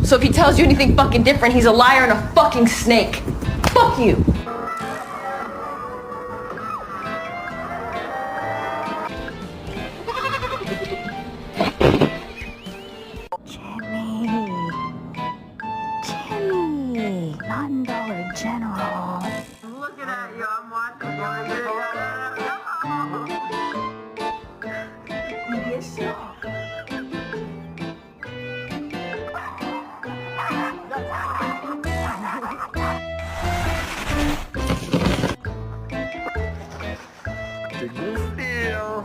So if he tells you anything fucking different, he's a liar and a fucking snake. Fuck you. Jimmy, not Dollar General. I'm looking at you. I'm watching you. Yes, sir. The good deal.